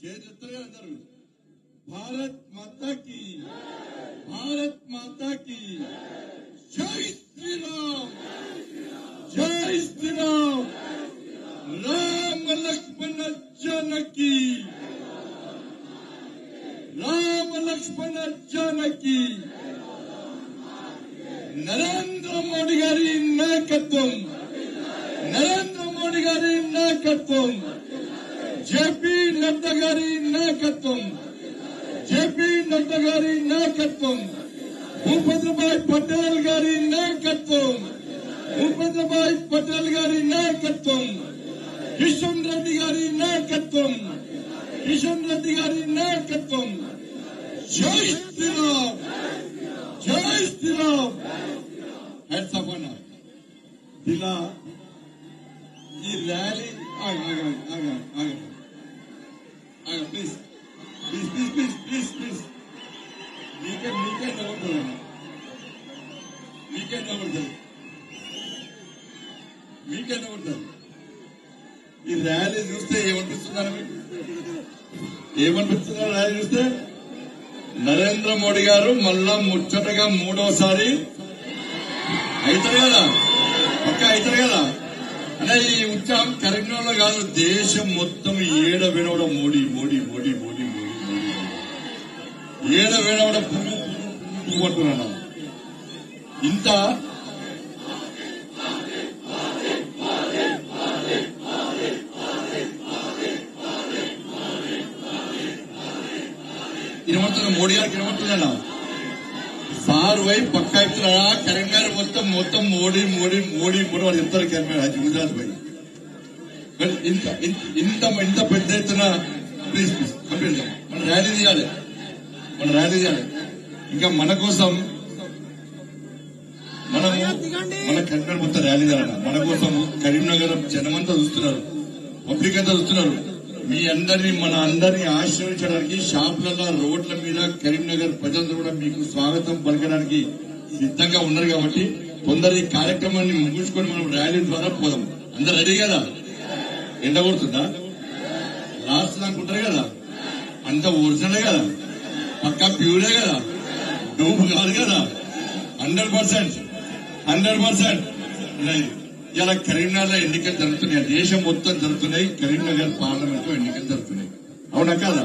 అందరూ భారత్ మాతా కి, భారత్ మాతా కి జై శ్రీరామ్, జై శ్రీరామ్, రామ లక్ష్మణ జానకి, రామ లక్ష్మణ జానకి. నరేంద్ర మోడీ గారి నాయకత్వం, నరేంద్ర మోడీ గారి నాయకత్వం, జేపీ నడ్డా గారి నాయకత్వం, జేపీ నడ్డా గారి నాయకత్వం, భూపేంద్రభాయ్ పటేల్ గారి నాయకత్వం, భూపేంద్రభాయ్ పటేల్ గారి నాయకత్వం, కిషన్ రెడ్డి గారి నాయకత్వం, కిషన్ రెడ్డి గారి నాయకత్వం. జై శ్రీరామ్, జై శ్రీరామ్. హెడ్స్ అప్ అన్న ఇలా ఈ rally please please please please please please weekend అవ్వకూడదు, వీకెండ్ అవ్వకూడదు, వీకెండ్ అవ్వకూడదు. ఈ ర్యాలీ చూస్తే ఏమనిపిస్తున్నారు మీకు? ఏమనిపిస్తున్నారు ర్యాలీ చూస్తే? నరేంద్ర మోడీ గారు మళ్ళా ముచ్చటగా మూడోసారి అవుతారు కదా, పక్క అవుతారు కదా అంటే ఈ ఉత్సాహం కరీంనగర్లో కాదు, దేశం మొత్తం ఏడ వినవడం మోడీ మోడీ మోడీ మోడీ మోడీ మోడీ, ఏడ వినవడం పువ్వు అంటున్నా. ఇంత వినబడుతున్నా, మోడీ గారికి వినబడుతుందన్నా. సార్ వైపు పక్క అవుతున్నారా? కరీంనగర్ మొత్తం మొత్తం మోడీ మోడీ మోడీ మోడీ వాళ్ళు చెప్తారు కరీంనగర్, గుజరాత్ పై. ఇంత ఇంత ఇంత పెద్ద ఎత్తున ప్లీజ్ ప్లీజ్ కంప్లీట్ మనం ర్యాలీ చేయాలి, మనం ర్యాలీ చేయాలి. ఇంకా మన కోసం మనము మన కరీంనగర్ మొత్తం ర్యాలీ చేయాలన్న. మన కోసం కరీంనగర్ జనమంతా చూస్తున్నారు, పబ్లిక్ అంతా చూస్తున్నారు. మీ అందరినీ మన అందరినీ ఆశ్రయించడానికి షాపులలో రోడ్ల మీద కరీంనగర్ ప్రజలందరూ కూడా మీకు స్వాగతం పలకడానికి సిద్ధంగా ఉన్నారు. కాబట్టి తొందర ఈ కార్యక్రమాన్ని ముగించుకొని మనం ర్యాలీ ద్వారా పోదాం. అందరు రెడీ కదా? ఎండ కొడుతుందా? లాస్ట్ అనుకుంటారు కదా, అంత ఒరిజినలే కదా, పక్కా ప్యూరే కదా, డూబ్ కాదు కదా, 100%. ఇలా కరీంనగర్ లో ఎన్నికలు జరుగుతున్నాయి, దేశం మొత్తం జరుగుతున్నాయి, కరీంనగర్ పార్లమెంట్ లో ఎన్నికలు జరుగుతున్నాయి. అవునా కాదా?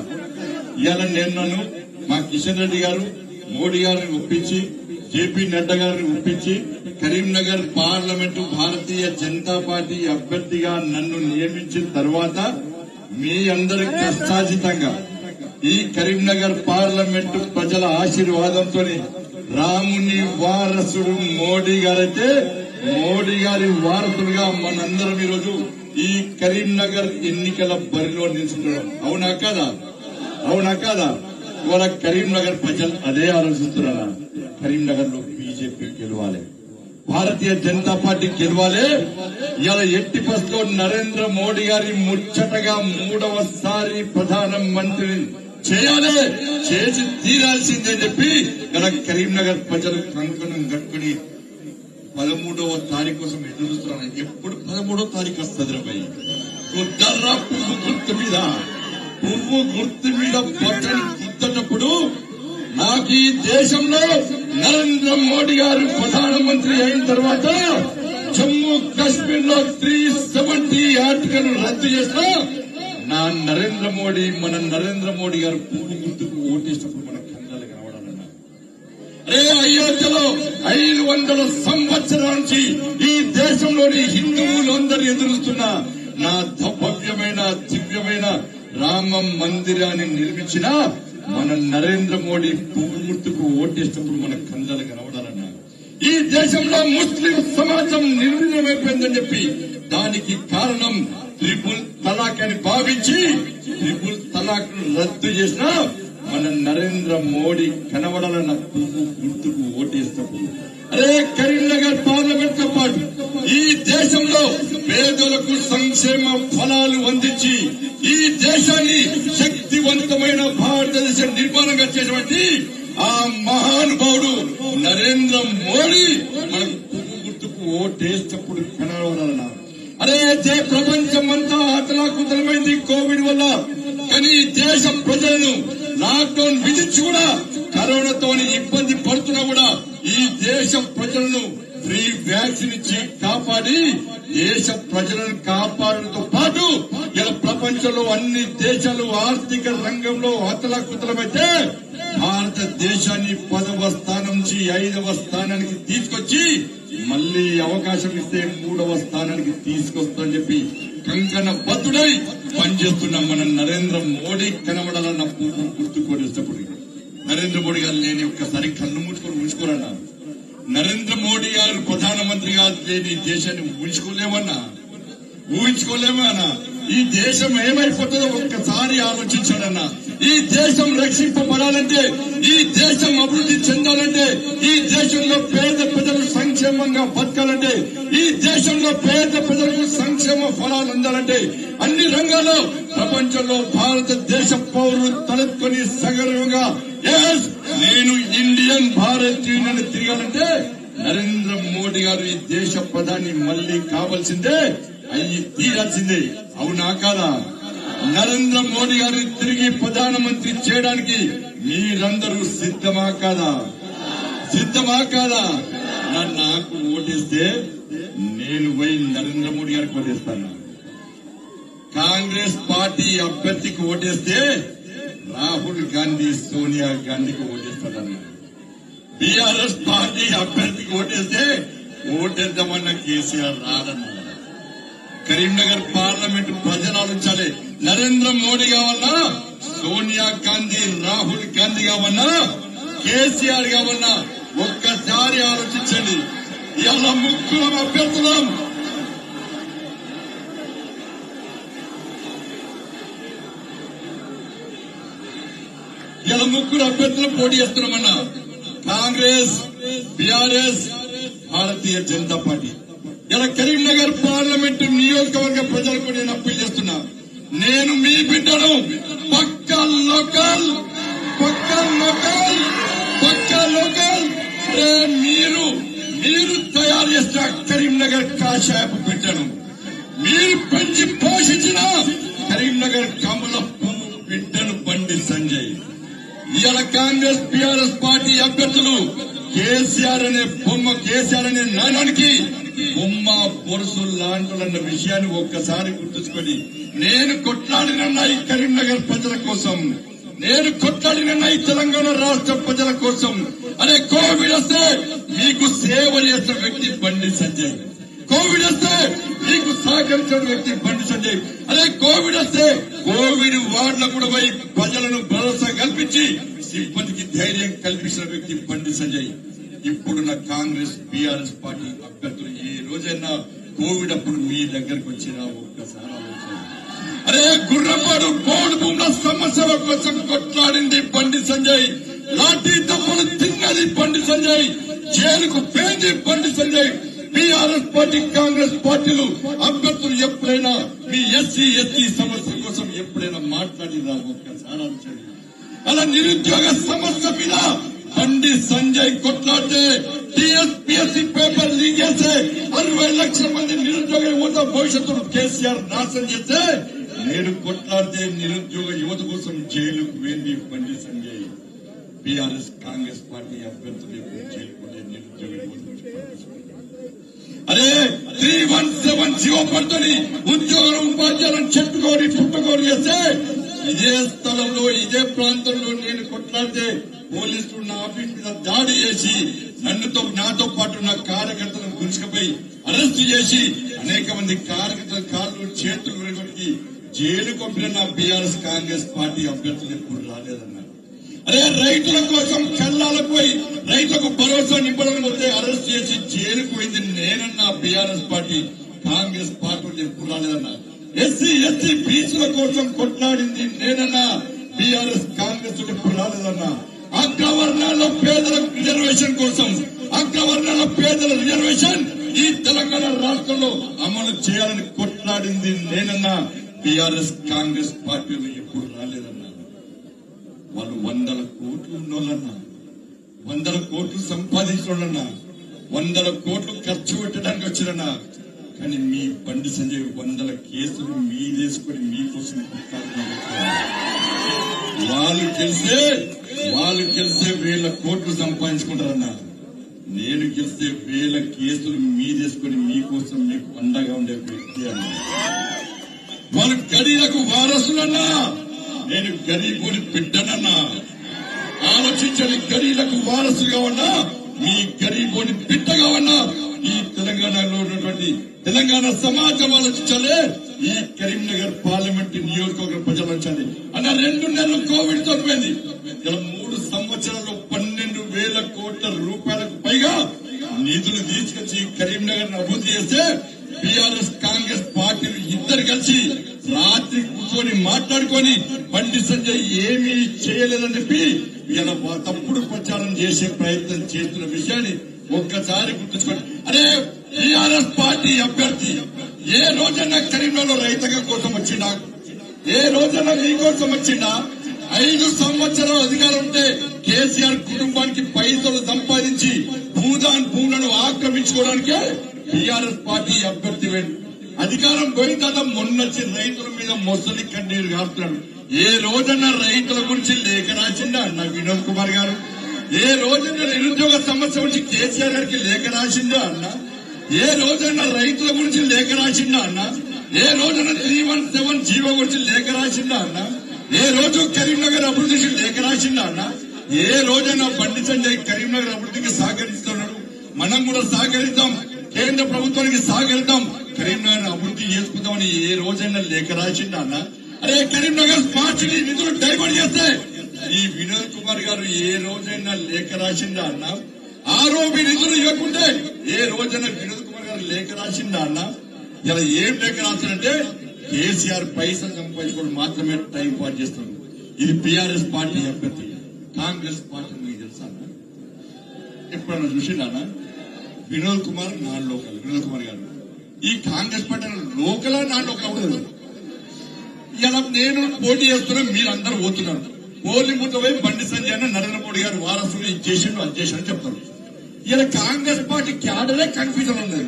ఇవాళ నన్ను మా కిషన్ రెడ్డి గారు మోడీ గారిని ఒప్పించి, జేపీ నడ్డా గారిని ఒప్పించి కరీంనగర్ పార్లమెంటు భారతీయ జనతా పార్టీ అభ్యర్థిగా నన్ను నియమించిన తర్వాత మీ అందరి కష్టాజితంగా ఈ కరీంనగర్ పార్లమెంటు ప్రజల ఆశీర్వాదంతో రాముని వారసుడు మోడీ గారైతే మోడీ గారి వారసులుగా మనందరం ఈరోజు ఈ కరీంనగర్ ఎన్నికల బరిలో నిలుచుంటున్నాం. అవునా కాదా? అవునా కాదా? ఇవాళ కరీంనగర్ ప్రజలు అదే ఆలోచిస్తున్నారా? కరీంనగర్ లో బీజేపీ గెలవాలి, భారతీయ జనతా పార్టీ గెలవాలి. ఇవాళ ఎట్టి పరిస్థితుల్లో నరేంద్ర మోడీ గారి ముచ్చటగా 3వసారి ప్రధానమంత్రిని చేయాలి, చేసి తీరాల్సిందే చెప్పి ఇలా కరీంనగర్ ప్రజలు కంకణం కట్టుకుని 13వ తారీఖు కోసం ఎదురు చూస్తున్నాను. ఎప్పుడు 13వ తారీఖు వస్తుంది రాబాయి? కుదర్రా పువ్వు గుర్తు మీద, పువ్వు గుర్తు మీద పచ్చని గుర్తున్నప్పుడు నాకు ఈ దేశంలో నరేంద్ర మోడీ గారు ప్రధానమంత్రి అయిన తర్వాత జమ్మూ కాశ్మీర్ లో 370 ఆర్టికల్ రద్దు చేసిన నా నరేంద్ర మోడీ, మన నరేంద్ర మోడీ గారు పువ్వు గుర్తుకు ఓటేసినప్పుడు మన కందాలు కనబడాలన్నా. అరే అయోధ్యలో 500 సంవత్సరాల నుంచి ఈ దేశంలోని హిందువులందరూ ఎదురుస్తున్న నా భవ్యమైన దివ్యమైన రామ మందిరాన్ని నిర్మించిన మన నరేంద్ర మోడీ పువ్వు గుర్తుకు ఓటేసినప్పుడు మన కందాలు కనబడాలన్నా. ఈ దేశంలో ముస్లిం సమాజం నిర్వీర్యమైపోయిందని చెప్పి దానికి కారణం ట్రిపుల్ తలాక్ అని భావించి ట్రిపుల్ తలాక్ ను రద్దు చేసిన మన నరేంద్ర మోడీ కనబడాలన్న పువ్వు గుర్తుకు ఓటేసినప్పుడు. అరే కరీంనగర్ పార్లమెంట్ తో పాటు ఈ దేశంలో పేదలకు సంక్షేమ ఫలాలు అందించి ఈ దేశాన్ని శక్తివంతమైన భారతదేశ నిర్మాణంగా చేసినటువంటి ఆ మహానుభావుడు నరేంద్ర మోడీ మనకు పువ్వు గుర్తుకు ఓటేసినప్పుడు కనబడాలన్న. అరే ప్రపంచం అంతా అతలాకుతలమైంది కోవిడ్ వల్ల. కానీ దేశ ప్రజలను లాక్డౌన్ విధించి కూడా కరోనాతో ఇబ్బంది పడుతున్నా కూడా ఈ దేశ ప్రజలను ఫ్రీ వ్యాక్సిన్ ఇచ్చి కాపాడి దేశ ప్రజలను కాపాడడంతో పాటు ఇలా ప్రపంచంలో అన్ని దేశాలు ఆర్థిక రంగంలో అతలాకుతలమైతే భారతదేశాన్ని 10వ స్థానం నుంచి 5వ స్థానానికి తీసుకొచ్చి మళ్లీ అవకాశం ఇస్తే 3వ స్థానానికి తీసుకొస్తామని చెప్పి కంకణ బద్దుడై పనిచేస్తున్న మన నరేంద్ర మోడీ కనబడాలన్న పువ్వు గుర్తుకొనేటప్పుడు నరేంద్ర మోడీ గారు లేని ఒక్కసారి కన్ను ముట్టుకొని ఉంచుకోరన్నా. నరేంద్ర మోడీ గారు ప్రధానమంత్రి గారు లేని దేశాన్ని ఊహించుకోలేమన్నా. ఈ దేశం ఏమైపోతుందో ఒక్కసారి ఆలోచించాడన్నా. ఈ దేశం రక్షింపబడాలంటే, ఈ దేశం అభివృద్ధి చెందాలంటే, ఈ దేశంలో పేద ప్రజలు సంక్షేమంగా బతకాలంటే, ఈ దేశంలో పేద ప్రజలకు సంక్షేమ ఫలాలు అందాలంటే అన్ని రంగాల్లో ప్రపంచంలో భారతదేశ పౌరులు తలెత్తుకొని సగర్వంగా నేను ఇండియన్ భారతీయుని తిరగాలంటే నరేంద్ర మోడీ గారు ఈ దేశ ప్రధాని మళ్లీ కావాల్సిందే, అయ్యి తీరాల్సిందే. అవునా కాదా? నరేంద్ర మోడీ గారిని తిరిగి ప్రధానమంత్రి చేయడానికి మీరందరూ సిద్ధమా కాదా? నాకు ఓటేస్తే నేను పోయి నరేంద్ర మోడీ గారికి ఓటేస్తాను. కాంగ్రెస్ పార్టీ అభ్యర్థికి ఓటేస్తే రాహుల్ గాంధీ సోనియా గాంధీకి ఓటేస్తాడన్నా. బీఆర్ఎస్ పార్టీ అభ్యర్థికి ఓటేస్తే ఓటేద్దామన్న కేసీఆర్ రాడన్నా. కరీంనగర్ పార్లమెంట్ ప్రజలు ఆలోచించాలి. నరేంద్ర మోడీ కావన్నా, సోనియా గాంధీ, రాహుల్ గాంధీ కావన్నా, కేసీఆర్ కావన్నా ఒక్కసారి ఆలోచించండి. ఇలా ముగ్గురం అభ్యర్థులం. ఇలా ముగ్గురు అభ్యర్థులు పోటీ చేస్తున్నామన్నా. Congress, BRS, Bharatiya Janata party. ఇలా కరీంనగర్ పార్లమెంటు నియోజకవర్గ ప్రజలకు నేను అప్పీల్ చేస్తున్నా. నేను మీ బిడ్డను పక్కా లోకల్. మీరు తయారు చేసిన కరీంనగర్ కాషాయపు బిడ్డను, మీరు పెంచి పోషించిన కరీంనగర్ కమల పువ్వు బిడ్డను బండి సంజయ్. ఇవాళ కాంగ్రెస్, బీఆర్ఎస్ పార్టీ అభ్యర్థులు కేసీఆర్ అనే నాయనానికి బొమ్మ పొరుసు లాంటిలన్న విషయాన్ని ఒక్కసారి గుర్తుంచుకొని, నేను కొట్లాడిన ఈ కరీంనగర్ ప్రజల కోసం, నేను కొట్లాడిన ఈ తెలంగాణ రాష్ట్ర ప్రజల కోసం. అదే కోవిడ్ వస్తే మీకు సేవ చేసిన వ్యక్తి బండి సంజయ్. కోవిడ్ వస్తే మీకు సహకరించిన వ్యక్తి బండి సంజయ్. అదే కోవిడ్ వస్తే కోవిడ్ వార్డులకు కూడా పోయి ప్రజలను భరోసా కల్పించి సిబ్బందికి ధైర్యం కల్పించిన వ్యక్తి బండి సంజయ్. ఇప్పుడున్న కాంగ్రెస్, బీఆర్ఎస్ పార్టీ అభ్యర్థులు ఏ రోజైనా కోవిడ్ అప్పుడు మీ దగ్గరకు వచ్చినా ఒక్కసారి ఆలోచించారు. అరే గుర్రపాడు కోడి భూముల సమస్యల కోసం కొట్లాడింది బండి సంజయ్. లాఠీ తప్పులు తిన్నది బండి సంజయ్. జైలుకు పేంది బండి సంజయ్. బీఆర్ఎస్ పార్టీ, కాంగ్రెస్ పార్టీలు అభ్యర్థులు ఎప్పుడైనా మీ ఎస్సీ ఎస్టీ సమస్య కోసం ఎప్పుడైనా మాట్లాడినా ఒక్కసారి ఆలోచించండి. అలా నిరుద్యోగ సమస్య మీద బండి సంజయ్ కొట్లాడితే టీఎస్పీఎస్సీ పేపర్ లీక్ చేస్తే 60 లక్షల మంది నిరుద్యోగ యువత భవిష్యత్తును కేసీఆర్ నాశనం చేస్తే, నేను కొట్లాడితే నిరుద్యోగ యువత కోసం జైలుకు వెళ్ళి బండి సంజయ్. బీఆర్ఎస్, కాంగ్రెస్ పార్టీ అభ్యర్థులు జైలుకు నిరుద్యోగ యువత. అరే 317 పడుతుంది ఉద్యోగం, ఉపాధ్యాయులను చెట్టుకోరి పుట్టుకోరి చేస్తే ఇదే స్థలంలో, ఇదే ప్రాంతంలో నేను కొట్లాడితే పోలీసులు నా ఆఫీస్ మీద దాడి చేసి నాతో పాటు నా కార్యకర్తలను గుంజుకుపోయి అరెస్ట్ చేసి అనేక మంది కార్యకర్తల కాళ్ళు చేతులు విరగొట్టి జైలు పంపిన నా బీఆర్ఎస్, కాంగ్రెస్ పార్టీ అభ్యర్థులు ఎప్పుడు రాలేదన్నారు. అదే రైతుల కోసం కళ్ళాలకు పోయి రైతులకు భరోసా నింపడం పోతే అరెస్ట్ చేసి జైలుకు పోయింది నేనన్నా బీఆర్ఎస్ పార్టీ, కాంగ్రెస్ పార్టీ ఎప్పుడు రాలేదన్నా. ఎస్సీ ఎస్టీ బీసీల కోసం కొట్లాడింది నేనన్నా బీఆర్ఎస్, కాంగ్రెస్ ఎప్పుడు రాలేదన్నా. అగ్రవర్ణాల్లో పేదల రిజర్వేషన్ కోసం, అగ్రవర్ణాల పేదల రిజర్వేషన్ ఈ తెలంగాణ రాష్ట్రంలో అమలు చేయాలని కొట్లాడింది నేనన్నా బీఆర్ఎస్, కాంగ్రెస్ పార్టీలు ఎప్పుడు రాలేదన్నా. వాళ్ళు 100 కోట్లు ఉన్నోళ్ళన్నా, 100 కోట్లు సంపాదించోళ్ళన్నా, 100 కోట్లు ఖర్చు పెట్టడానికి వచ్చిరన్నా. కానీ మీ బండి సంజయ్ వందల కేసులు మీదేసుకొని మీకోసం వాళ్ళు గెలిస్తే 1000 కోట్లు సంపాదించుకుంటారన్నా. నేను గెలిస్తే 1000 కేసులు మీదేసుకొని మీకోసం మీకు అండగా ఉండే వ్యక్తి అన్నా. వాళ్ళు గరీలకు వారసులన్నా, నేను గరీబుని బిడ్డనన్నా. ఆలోచించని గరీలకు వారసుగా ఉన్నా, మీ గరీబుని బిడ్డగా ఉన్నా. ఈ తెలంగాణలో ఉన్నటువంటి తెలంగాణ సమాజం ఆలోచించాలి, ఈ కరీంనగర్ పార్లమెంట్ నియోజకవర్గ ప్రజలు వచ్చాలి అన్న. 2 నెలలు కోవిడ్ తో పోయింది. ఇలా 3 సంవత్సరాల్లో 12,000 కోట్ల రూపాయలకు పైగా నిధులు తీసుకొచ్చి కరీంనగర్ అభివృద్ధి చేస్తే టీఆర్ఎస్ కాంగ్రెస్ పార్టీలు ఇద్దరు కలిసి రాత్రి కూర్చొని మాట్లాడుకొని బండి సంజయ్ ఏమీ చేయలేదని చెప్పి ఇలా తప్పుడు ప్రచారం చేసే ప్రయత్నం చేస్తున్న విషయాన్ని ఒక్కసారి గుర్తుంచుకోండి. అరే టీఆర్ఎస్ పార్టీ అభ్యర్థి ఏ రోజన్నా కరీంనగర్ రైతాంగం కోసం వచ్చిందా? ఏ రోజన్నా మీకోసం వచ్చిందా? 5 సంవత్సరాల అధికారం ఉంటే కేసీఆర్ కుటుంబానికి పైసలు సంపాదించి భూములను ఆక్రమించుకోవడానికే టీఆర్ఎస్ పార్టీ అభ్యర్థి అధికారం పోయిన తర్వాత మొన్నొచ్చి రైతుల మీద మొసలి కన్నీరు కారుతున్నాడు. ఏ రోజన్నా రైతుల గురించి లేఖ రాసిందా అన్న వినోద్ కుమార్ గారు? ఏ రోజన్నా నిరుద్యోగ సమస్య గురించి కేసీఆర్ గారికి లేఖ రాసిందా అన్న? ఏ రోజన్నా రైతుల గురించి లేఖ రాసిందా అన్న? ఏ రోజున 317 జీవో గురించి లేఖ రాసిందా అన్న? ఏ రోజు కరీంనగర్ అభివృద్ధికి లేఖ రాసిందా అన్న? ఏ రోజైనా బండి సంజయ్ కరీంనగర్ అభివృద్ధికి సహకరిస్తున్నాడు. మనం కూడా సహకరిద్దాం, కేంద్ర ప్రభుత్వానికి సహకరిద్దాం, కరీంనగర్ అభివృద్ధి చేసుకుందామని ఏ రోజైనా లేఖ రాసిందా అన్న? అరే కరీంనగర్ స్మార్ట్ సిటీ నిధులు డైవర్ట్ చేస్తే ఈ వినోద్ కుమార్ గారు ఏ రోజైనా లేఖ రాసిందా అన్న? ఆరోపి నిధులు ఇవ్వకుంటే ఏ రోజైనా వినోద్ కుమార్ గారు లేఖ రాసిందా అన్న? ఇలా ఏం లేఖ రాశారంటే కేసీఆర్ పైసలు సంపాదించుకోవడం మాత్రమే టైం పాస్ చేస్తారు. ఇది బీఆర్ఎస్ పార్టీ అభ్యర్థి. కాంగ్రెస్ పార్టీ మీకు తెలుసా? ఎప్పుడన్నా చూసిందా? Vinod Kumar non local. వినోద్ కుమార్ గారు ఈ Congress party local non local ఉండదు. ఇలా నేను పోటీ చేస్తున్నా, మీరందరూ పోతున్నారు. పోలింగ్ బూత్ పోయి బండి సంజయ్ నరేంద్ర మోడీ గారు వారసులు ఇది చేసిండు అది చేసిండు చెప్తారు. ఇలా కాంగ్రెస్ పార్టీ క్యాడరే కన్ఫ్యూజన్ ఉంది.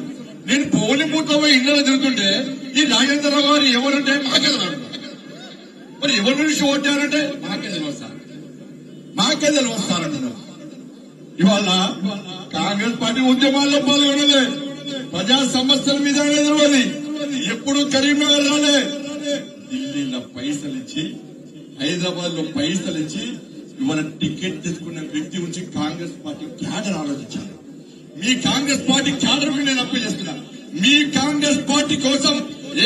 నేను పోలింగ్ బూత్ పోయి ఇంట్లో తిరుగుతుంటే ఈ రాజేంద్రరావు గారు ఎవరంటే మాకే తెలియదు. మరి ఎవరి నుంచి ఓటారంటే మాకే తెలియస్తారంటున్నారు. ఇవాళ కాంగ్రెస్ పార్టీ ఉద్యమాల్లో పాల్గొనలే, ప్రజా సమస్యల మీద తెలియాలి. ఎప్పుడు కరీంనగర్ రాలే. ఢిల్లీలో పైసలు ఇచ్చి, హైదరాబాద్ లో పైసలు ఇచ్చి ఇవాళ టికెట్ తీసుకున్న వ్యక్తి నుంచి కాంగ్రెస్ పార్టీ క్యాడర్ ఆలోచించారు. మీ కాంగ్రెస్ పార్టీ క్యాడర్ మీద నేను అప్పీల్ చేస్తున్నా. మీ కాంగ్రెస్ పార్టీ కోసం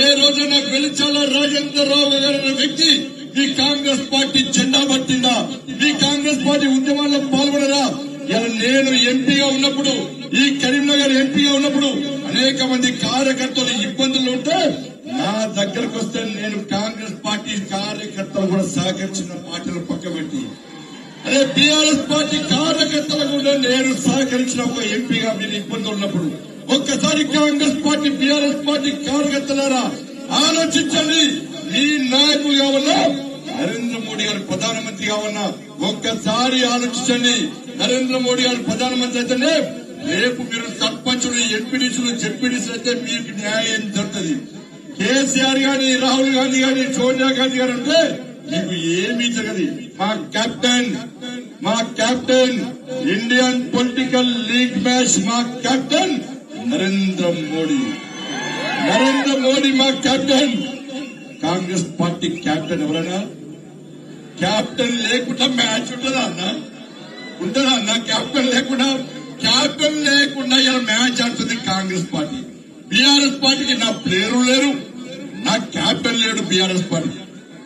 ఏ రోజైనా వెలిచాల రాజేంద్రరావు గారు అనే వ్యక్తి మీ కాంగ్రెస్ పార్టీ జెండా పట్టిందా? మీ కాంగ్రెస్ పార్టీ ఉద్యమాల్లో పాల్గొనరా? నేను ఎంపీగా ఉన్నప్పుడు, ఈ కరీంనగర్ ఎంపీగా ఉన్నప్పుడు అనేక మంది కార్యకర్తలు ఇబ్బందులు ఉంటే నా దగ్గరకు వస్తే నేను కాంగ్రెస్ పార్టీ కార్యకర్తలు కూడా సహకరించిన పార్టీలు పక్కబెట్టి, అదే బీఆర్ఎస్ పార్టీ కార్యకర్తలు కూడా నేను సహకరించిన ఒక ఎంపీగా మీరు ఇబ్బందులు ఉన్నప్పుడు ఒక్కసారి కాంగ్రెస్ పార్టీ బీఆర్ఎస్ పార్టీ కార్యకర్తలారా ఆలోచించండి. మీ నాయకులుగా ఉన్నా నరేంద్ర మోడీ గారు ప్రధానమంత్రిగా ఉన్నా ఒక్కసారి ఆలోచించండి. నరేంద్ర మోడీ గారు ప్రధానమంత్రి అయితేనే రేపు మీరు సర్పంచులు, ఎంపీడీసీలు, జెడ్పీడీసీలు అయితే మీకు న్యాయం జరుగుతుంది. కేసీఆర్ గాని, రాహుల్ గాంధీ గాని, సోనియా గాంధీ గారు అంటే మీకు ఏమీ జరగదు. మా captain Indian political league match మా కెప్టెన్ నరేంద్ర మోడీ మా కెప్టెన్. కాంగ్రెస్ పార్టీ కెప్టెన్ ఎవరైనా కెప్టెన్ లేకుండా మ్యాచ్ ఉంటుందా అన్న? కెప్టెన్ లేకుండా ఇలా మ్యాచ్ ఆడుతుంది కాంగ్రెస్ పార్టీ. బీఆర్ఎస్ పార్టీకి నా ప్లేయరు లేరు, నా కెప్టెన్ లేడు బీఆర్ఎస్ పార్టీ.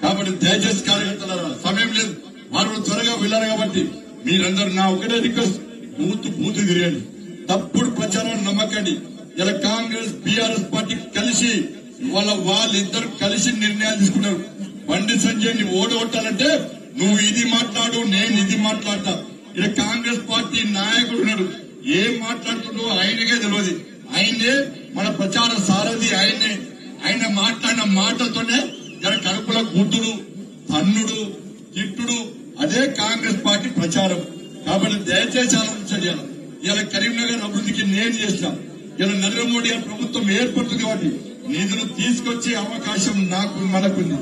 కాబట్టి దయచేసి కార్యకర్తలారా, సమయం లేదు, వారు త్వరగా వెళ్ళారు. కాబట్టి మీరందరూ నా ఒకటే రిక్వెస్ట్, బూత్ తిరగండి, తప్పుడు ప్రచారాన్ని నమ్మకండి. ఇలా కాంగ్రెస్ బీఆర్ఎస్ పార్టీ కలిసి వాళ్ళిద్దరు కలిసి నిర్ణయాలు తీసుకున్నారు. బండి సంజయ్ ని ఓడగొట్టాలంటే నువ్వు ఇది మాట్లాడు, నేను ఇది మాట్లాడతా. ఇలా కాంగ్రెస్ పార్టీ నాయకుడు ఉన్నాడు, ఏం మాట్లాడుతుండో ఆయనకే తెలియదు. ఆయనే మన ప్రచార సారథి, ఆయన మాట్లాడిన మాటలతోనే జర కడుపుల గుడ్డుడు, తన్నుడు, తిట్టుడు, అదే కాంగ్రెస్ పార్టీ ప్రచారం. కాబట్టి దయచేసి ఆలోచించండి. ఇలా కరీంనగర్ అభివృద్ధికి నేను చేసిన ఇలా నరేంద్ర మోడీ గారి ప్రభుత్వం ఏర్పడుతుంది కాబట్టి నిధులు తీసుకొచ్చే అవకాశం మనకుంది,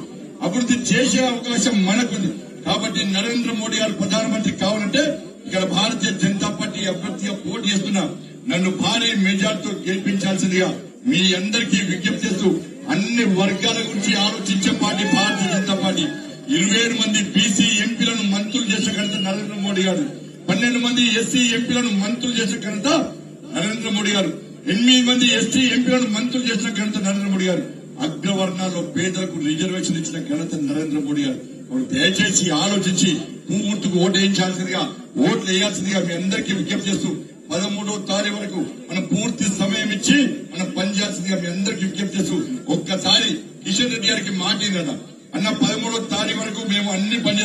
అభివృద్ధి చేసే అవకాశం మనకుంది. కాబట్టి నరేంద్ర మోడీ గారు ప్రధానమంత్రి కావాలంటే ఇక్కడ భారతీయ జనతా పార్టీ అభ్యర్థిగా పోటీ చేస్తున్నా నన్ను భారీ మెజార్టీతో గెలిపించాల్సిందిగా మీ అందరికీ విజ్ఞప్తి చేస్తూ అన్ని వర్గాల గురించి ఆలోచించే పార్టీ భారతీయ జనతా పార్టీ. 27 మంది బీసీ ఎంపీలను మంత్రులు చేసిన ఘనత నరేంద్ర మోడీ గారు, 12 మంది ఎస్సీ ఎంపీలను మంత్రులు చేసిన ఘనత నరేంద్ర మోడీ గారు, 8 మంది ఎస్టీ ఎంపీలను మంత్రులు చేసిన ఘనత నరేంద్ర మోడీ గారు, అగ్రవర్ణాల్లో పేదలకు రిజర్వేషన్ ఇచ్చిన ఘనత నరేంద్ర మోడీ గారు. దయచేసి ఆలోచించి పూర్తిగా ఓటు వేయించాల్సిందిగా, ఓట్లు వేయాల్సిందిగా మీ అందరికీ విజ్ఞప్తి చేస్తూ 13వ తారీఖు వరకు మనం పూర్తి సమయం ఇచ్చి మనం పనిచేయాల్సిందిగా మీ అందరికీ విజ్ఞప్తి చేస్తూ ఒక్కసారి కిషన్ రెడ్డి గారికి మాట అన్న 13వ తారీఖు వరకు మేము అన్ని పని